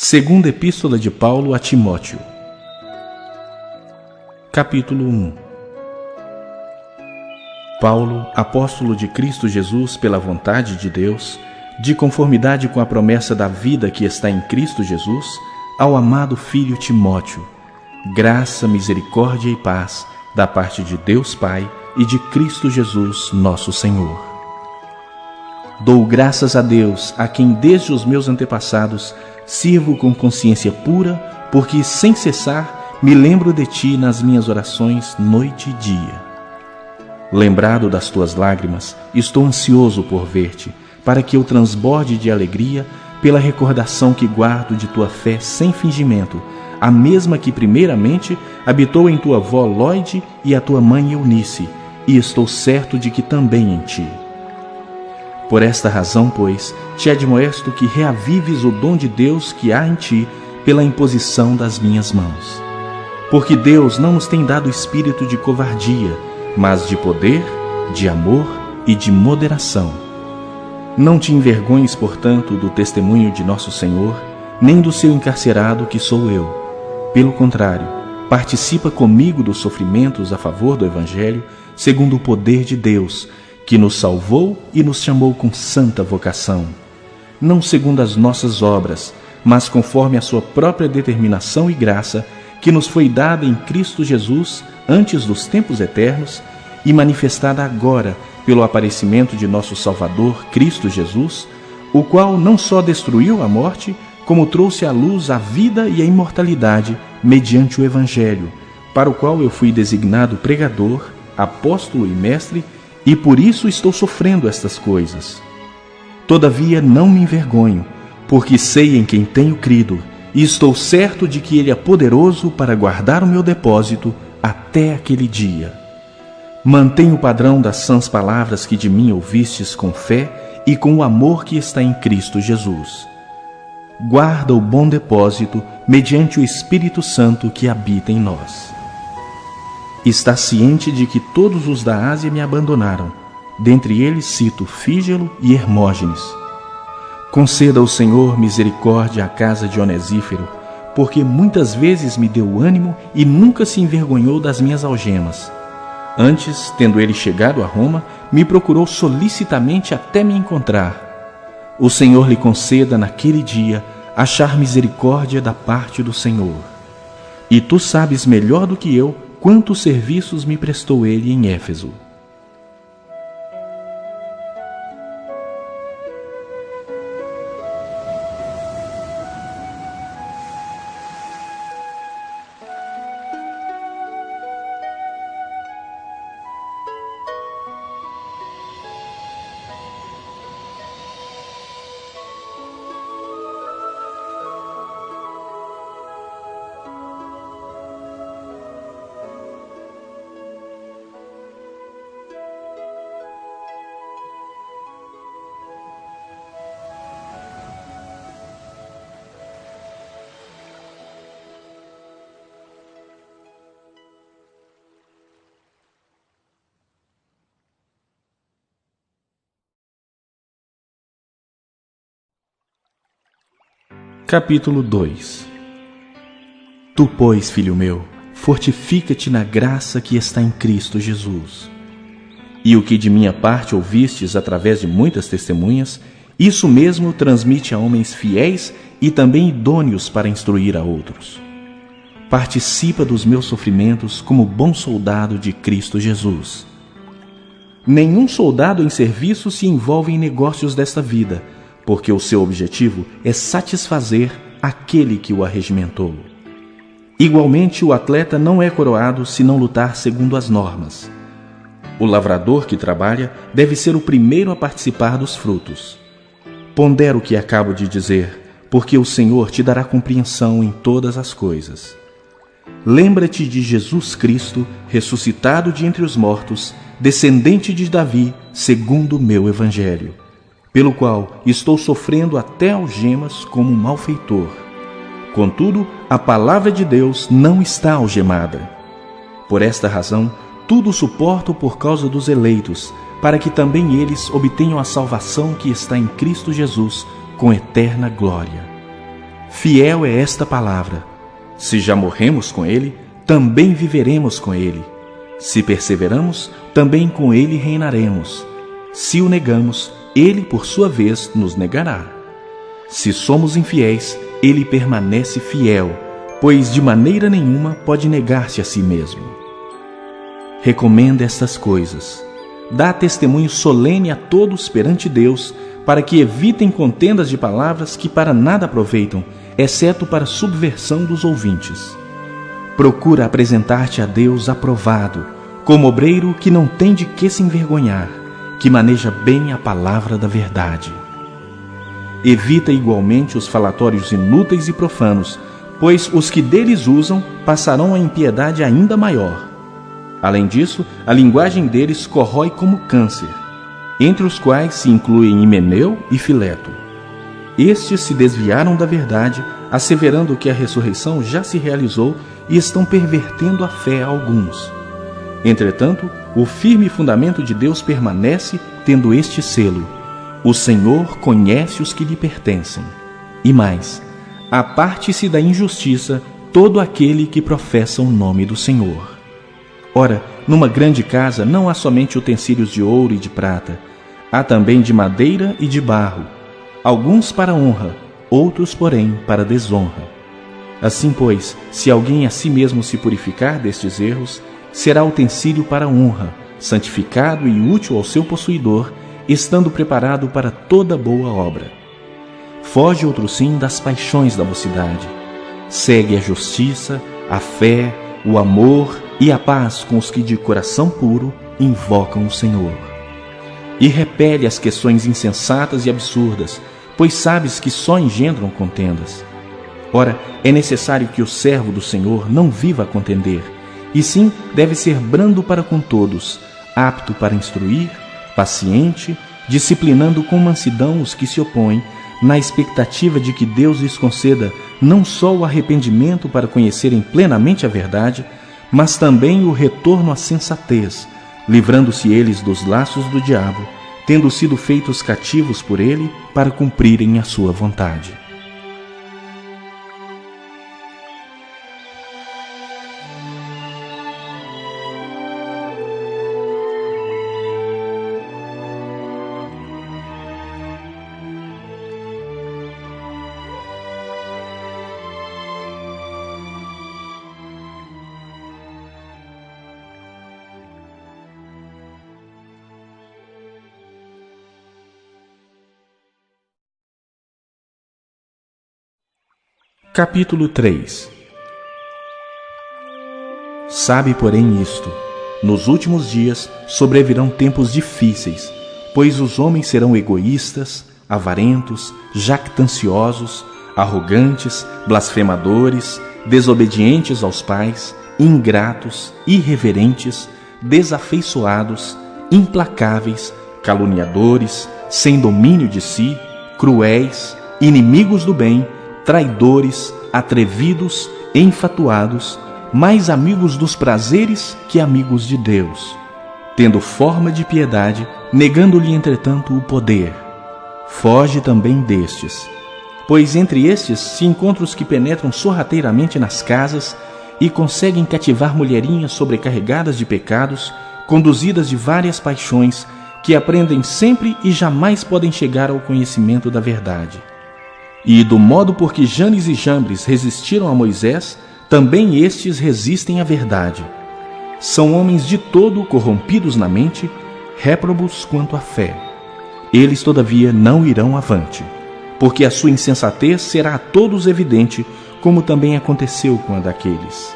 Segunda Epístola de Paulo a Timóteo. Capítulo 1. Paulo, apóstolo de Cristo Jesus pela vontade de Deus, de conformidade com a promessa da vida que está em Cristo Jesus, ao amado filho Timóteo, graça, misericórdia e paz da parte de Deus Pai e de Cristo Jesus, nosso Senhor. Dou graças a Deus, a quem desde os meus antepassados sirvo com consciência pura, porque sem cessar me lembro de ti nas minhas orações noite e dia. Lembrado das tuas lágrimas, estou ansioso por ver-te, para que eu transborde de alegria pela recordação que guardo de tua fé sem fingimento, a mesma que primeiramente habitou em tua avó Lóide e a tua mãe Eunice, e estou certo de que também em ti. Por esta razão, pois, te admoesto que reavives o dom de Deus que há em ti pela imposição das minhas mãos. Porque Deus não nos tem dado espírito de covardia, mas de poder, de amor e de moderação. Não te envergonhes, portanto, do testemunho de nosso Senhor, nem do seu encarcerado, que sou eu. Pelo contrário, participa comigo dos sofrimentos a favor do Evangelho, segundo o poder de Deus, que nos salvou e nos chamou com santa vocação, não segundo as nossas obras, mas conforme a sua própria determinação e graça, que nos foi dada em Cristo Jesus antes dos tempos eternos e manifestada agora pelo aparecimento de nosso Salvador, Cristo Jesus, o qual não só destruiu a morte, como trouxe à luz a vida e a imortalidade mediante o Evangelho, para o qual eu fui designado pregador, apóstolo e mestre, e por isso estou sofrendo estas coisas. Todavia não me envergonho, porque sei em quem tenho crido, e estou certo de que Ele é poderoso para guardar o meu depósito até aquele dia. Mantenha o padrão das sãs palavras que de mim ouvistes com fé e com o amor que está em Cristo Jesus. Guarda o bom depósito mediante o Espírito Santo que habita em nós. Está ciente de que todos os da Ásia me abandonaram. Dentre eles cito Fígelo e Hermógenes. Conceda ao Senhor misericórdia à casa de Onesífero, porque muitas vezes me deu ânimo e nunca se envergonhou das minhas algemas. Antes, tendo ele chegado a Roma, me procurou solicitamente até me encontrar. O Senhor lhe conceda naquele dia achar misericórdia da parte do Senhor. E tu sabes melhor do que eu quantos serviços me prestou ele em Éfeso. Capítulo 2. Tu, pois, filho meu, fortifica-te na graça que está em Cristo Jesus. E o que de minha parte ouvistes através de muitas testemunhas, isso mesmo transmite a homens fiéis e também idôneos para instruir a outros. Participa dos meus sofrimentos como bom soldado de Cristo Jesus. Nenhum soldado em serviço se envolve em negócios desta vida, porque o seu objetivo é satisfazer aquele que o arregimentou. Igualmente, o atleta não é coroado se não lutar segundo as normas. O lavrador que trabalha deve ser o primeiro a participar dos frutos. Pondera o que acabo de dizer, porque o Senhor te dará compreensão em todas as coisas. Lembra-te de Jesus Cristo, ressuscitado de entre os mortos, descendente de Davi, segundo o meu Evangelho, pelo qual estou sofrendo até algemas como um malfeitor. Contudo, a palavra de Deus não está algemada. Por esta razão, tudo suporto por causa dos eleitos, para que também eles obtenham a salvação que está em Cristo Jesus, com eterna glória. fiel é esta palavra. Se já morremos com ele, também viveremos com ele. Se perseveramos, também com ele reinaremos. Se o negamos, ele, por sua vez, nos negará. Se somos infiéis, ele permanece fiel, pois de maneira nenhuma pode negar-se a si mesmo. Recomenda estas coisas. Dá testemunho solene a todos perante Deus, para que evitem contendas de palavras que para nada aproveitam, exceto para subversão dos ouvintes. Procura apresentar-te a Deus aprovado, como obreiro que não tem de que se envergonhar, que maneja bem a palavra da verdade. Evita igualmente os falatórios inúteis e profanos, pois os que deles usam passarão a impiedade ainda maior. Além disso, a linguagem deles corrói como câncer, entre os quais se incluem Himeneu e Fileto. Estes se desviaram da verdade, asseverando que a ressurreição já se realizou e estão pervertendo a fé a alguns. Entretanto, o firme fundamento de Deus permanece, tendo este selo: o Senhor conhece os que lhe pertencem. E mais, aparte-se da injustiça todo aquele que professa o nome do Senhor. Ora, numa grande casa não há somente utensílios de ouro e de prata, há também de madeira e de barro, alguns para honra, outros, porém, para desonra. Assim, pois, se alguém a si mesmo se purificar destes erros, será utensílio para honra, santificado e útil ao seu possuidor, estando preparado para toda boa obra. Foge outro sim das paixões da mocidade. Segue a justiça, a fé, o amor e a paz com os que de coração puro invocam o Senhor. E repele as questões insensatas e absurdas, pois sabes que só engendram contendas. Ora, é necessário que o servo do Senhor não viva a contender, e sim deve ser brando para com todos, apto para instruir, paciente, disciplinando com mansidão os que se opõem, na expectativa de que Deus lhes conceda não só o arrependimento para conhecerem plenamente a verdade, mas também o retorno à sensatez, livrando-se eles dos laços do diabo, tendo sido feitos cativos por ele para cumprirem a sua vontade. Capítulo 3. Sabe, porém, isto: nos últimos dias sobrevirão tempos difíceis, pois os homens serão egoístas, avarentos, jactanciosos, arrogantes, blasfemadores, desobedientes aos pais, ingratos, irreverentes, desafeiçoados, implacáveis, caluniadores, sem domínio de si, cruéis, inimigos do bem, traidores, atrevidos, enfatuados, mais amigos dos prazeres que amigos de Deus, tendo forma de piedade, negando-lhe entretanto o poder. Foge também destes, pois entre estes se encontram os que penetram sorrateiramente nas casas e conseguem cativar mulherinhas sobrecarregadas de pecados, conduzidas de várias paixões, que aprendem sempre e jamais podem chegar ao conhecimento da verdade. E do modo por que Janes e Jambres resistiram a Moisés, também estes resistem à verdade. São homens de todo corrompidos na mente, réprobos quanto à fé. Eles, todavia, não irão avante, porque a sua insensatez será a todos evidente, como também aconteceu com a daqueles.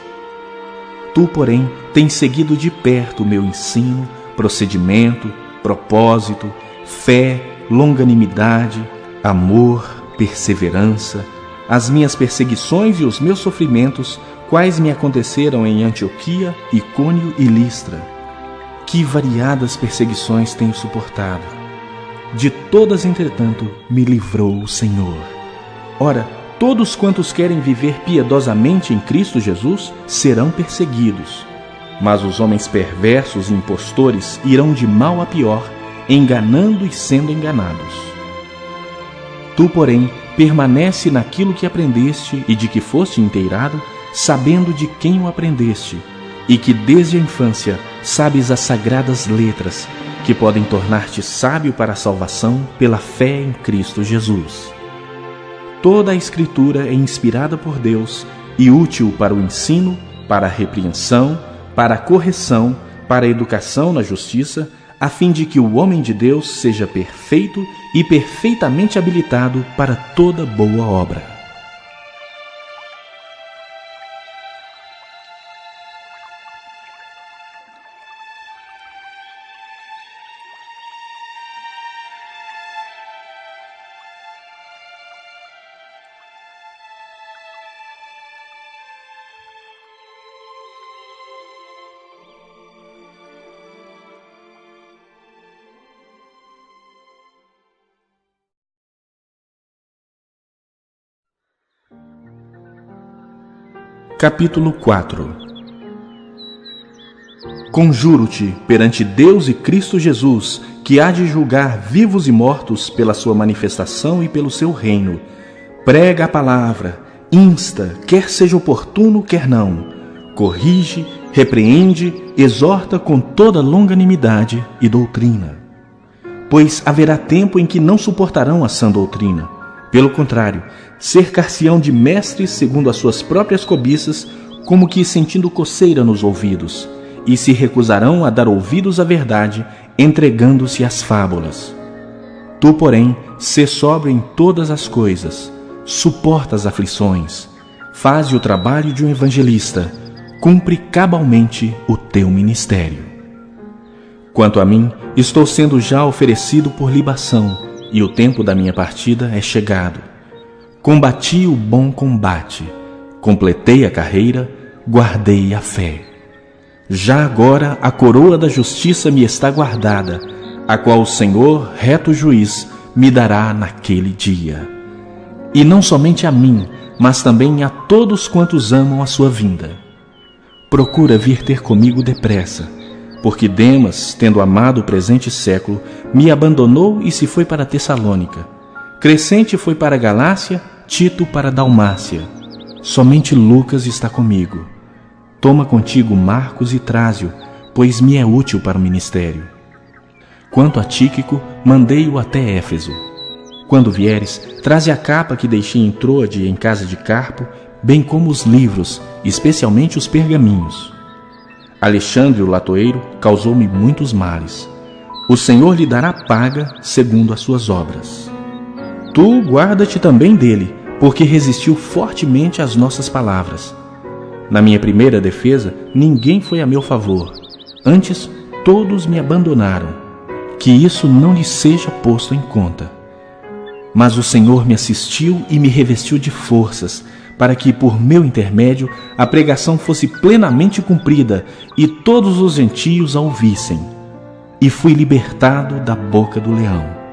Tu, porém, tens seguido de perto o meu ensino, procedimento, propósito, fé, longanimidade, amor, perseverança, as minhas perseguições e os meus sofrimentos, quais me aconteceram em Antioquia, Icônio e Listra. Que variadas perseguições tenho suportado. De todas, entretanto, me livrou o Senhor. Ora, todos quantos querem viver piedosamente em Cristo Jesus serão perseguidos, mas os homens perversos e impostores irão de mal a pior, enganando e sendo enganados. Tu, porém, permanece naquilo que aprendeste e de que foste inteirado, sabendo de quem o aprendeste, e que desde a infância sabes as sagradas letras, que podem tornar-te sábio para a salvação pela fé em Cristo Jesus. Toda a Escritura é inspirada por Deus e útil para o ensino, para a repreensão, para a correção, para a educação na justiça, a fim de que o homem de Deus seja perfeito e perfeitamente habilitado para toda boa obra. Capítulo 4. Conjuro-te perante Deus e Cristo Jesus, que há de julgar vivos e mortos pela sua manifestação e pelo seu reino. Prega a palavra, insta, quer seja oportuno, quer não. Corrige, repreende, exorta com toda longanimidade e doutrina. Pois haverá tempo em que não suportarão a sã doutrina. Pelo contrário, cercar-se-ão de mestres segundo as suas próprias cobiças, como que sentindo coceira nos ouvidos, e se recusarão a dar ouvidos à verdade, entregando-se às fábulas. Tu, porém, sê sóbrio em todas as coisas, suporta as aflições, faze o trabalho de um evangelista, cumpre cabalmente o teu ministério. Quanto a mim, estou sendo já oferecido por libação, e o tempo da minha partida é chegado. Combati o bom combate, completei a carreira, guardei a fé. Já agora a coroa da justiça me está guardada, a qual o Senhor, reto juiz, me dará naquele dia. E não somente a mim, mas também a todos quantos amam a sua vinda. Procura vir ter comigo depressa, porque Demas, tendo amado o presente século, me abandonou e se foi para Tessalônica. Crescente foi para a Galácia, Tito para a Dalmácia. Somente Lucas está comigo. Toma contigo Marcos e Trásio, pois me é útil para o ministério. Quanto a Tíquico, mandei-o até Éfeso. Quando vieres, traze a capa que deixei em Troade em casa de Carpo, bem como os livros, especialmente os pergaminhos. Alexandre, o latoeiro, causou-me muitos males. O Senhor lhe dará paga segundo as suas obras. Tu guarda-te também dele, porque resistiu fortemente às nossas palavras. Na minha primeira defesa, ninguém foi a meu favor. Antes, todos me abandonaram. Que isso não lhe seja posto em conta. Mas o Senhor me assistiu e me revestiu de forças, para que, por meu intermédio, a pregação fosse plenamente cumprida e todos os gentios a ouvissem. E fui libertado da boca do leão.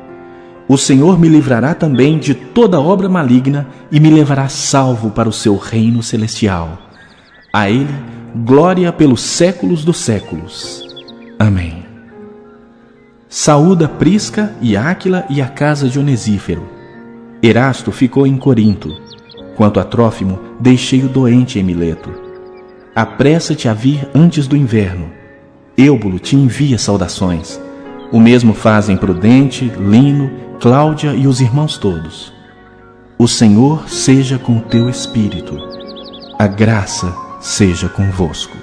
O Senhor me livrará também de toda obra maligna e me levará salvo para o seu reino celestial. A Ele, glória pelos séculos dos séculos. Amém. Saúda Prisca e Áquila e a casa de Onesífero. Erasto ficou em Corinto. Quanto a Trófimo, deixei-o doente em Mileto. Apressa-te a vir antes do inverno. Êubulo te envia saudações. O mesmo fazem Prudente, Lino, Cláudia e os irmãos todos. O Senhor seja com o teu espírito. A graça seja convosco.